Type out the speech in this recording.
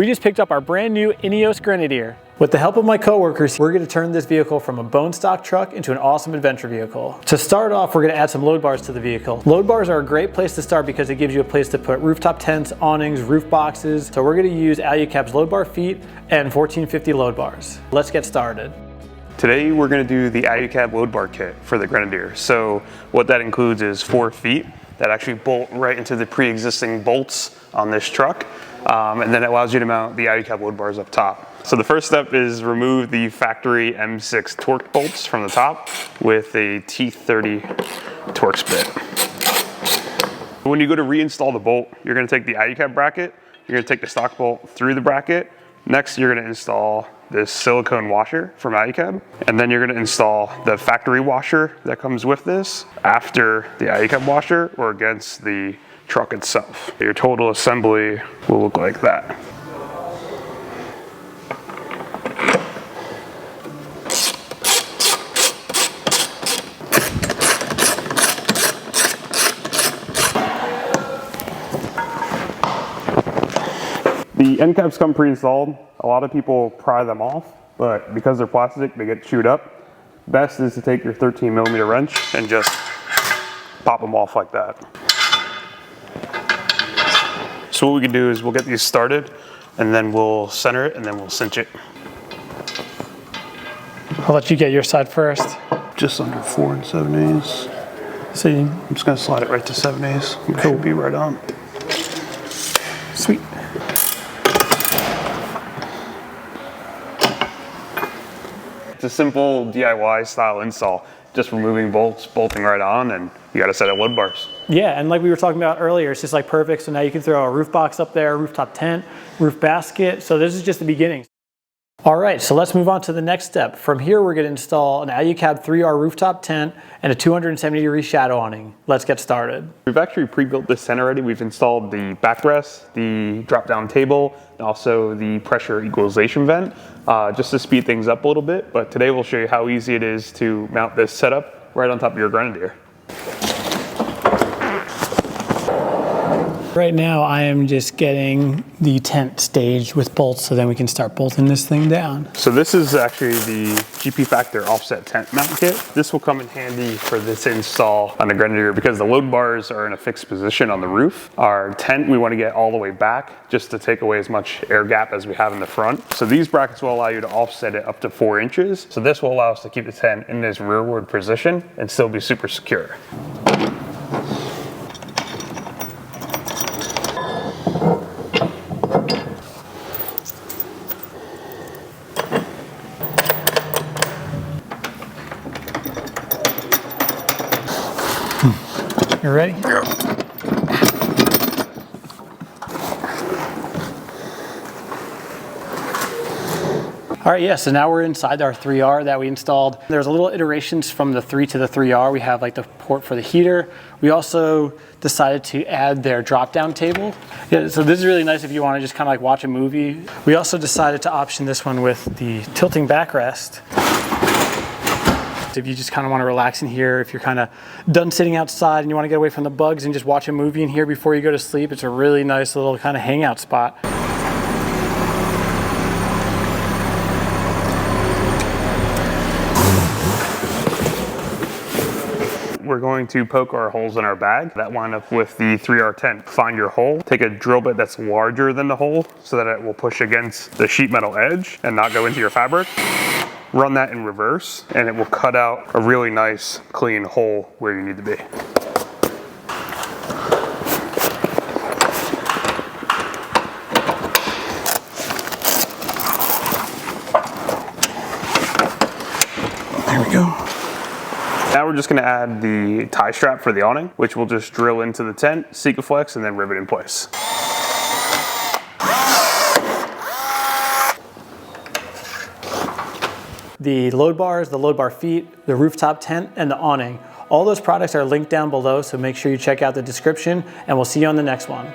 We just picked up our brand new Ineos Grenadier. With the help of my coworkers, we're going to turn this vehicle from a bone stock truck into an awesome adventure vehicle. To start off, we're going to add some load bars to the vehicle. Load bars are a great place to start because it gives you a place to put rooftop tents, awnings, roof boxes. So we're going to use Alu-Cab's load bar feet and 1450 load bars. Let's get started. Today we're going to do the Alu-Cab load bar kit for the Grenadier. So what that includes is 4 feet that actually bolt right into the pre-existing bolts on this truck. And then it allows you to mount the Alu-Cab load bars up top. So the first step is remove the factory M6 torque bolts from the top with a T30 Torx bit. When you go to reinstall the bolt, you're going to take the Alu-Cab bracket, you're going to take the stock bolt through the bracket. Next, you're going to install this silicone washer from Alu-Cab, and then you're going to install the factory washer that comes with this after the Alu-Cab washer or against the truck itself. Your total assembly will look like that. The end caps come pre-installed. A lot of people pry them off, but because they're plastic, they get chewed up. Best is to take your 13mm wrench and just pop them off like that. So what we can do is we'll get these started and then we'll center it and then we'll cinch it. I'll let you get your side first. Just under 4 7/8. So I'm just gonna slide it right to 7/8. It should be right on. Sweet. It's a simple DIY style install, just removing bolts, bolting right on, and you got a set of load bars. Yeah, and like we were talking about earlier, it's just like perfect. So now you can throw a roof box up there, rooftop tent, roof basket. So this is just the beginning. All right, so let's move on to the next step. From here, we're going to install an Alu-Cab 3R rooftop tent and a 270-degree shadow awning. Let's get started. We've actually pre-built this tent already. We've installed the backrest, the drop-down table, and also the pressure equalization vent, just to speed things up a little bit. But today we'll show you how easy it is to mount this setup right on top of your Grenadier. Right now, I am just getting the tent staged with bolts so then we can start bolting this thing down. So this is actually the GP Factor offset tent mount kit. This will come in handy for this install on the Grenadier because the load bars are in a fixed position on the roof. Our tent, we want to get all the way back just to take away as much air gap as we have in the front. So these brackets will allow you to offset it up to 4 inches. So this will allow us to keep the tent in this rearward position and still be super secure. You ready? Yeah. All right, yeah, so now we're inside our 3R that we installed. There's a little iterations from the 3 to the 3R. We have like the port for the heater. We also decided to add their drop-down table. Yeah, so this is really nice if you want to just kind of like watch a movie. We also decided to option this one with the tilting backrest. If you just kind of want to relax in here, if you're kind of done sitting outside and you want to get away from the bugs and just watch a movie in here before you go to sleep, it's a really nice little kind of hangout spot. We're going to poke our holes in our bag that line up with the 3R tent. Find your hole, take a drill bit that's larger than the hole so that it will push against the sheet metal edge and not go into your fabric. Run that in reverse and it will cut out a really nice clean hole where you need to be. There we go. Now we're just going to add the tie strap for the awning, which we'll just drill into the tent, Sikaflex, and then rivet in place. The load bars, the load bar feet, the rooftop tent, and the awning. All those products are linked down below, so make sure you check out the description, and we'll see you on the next one.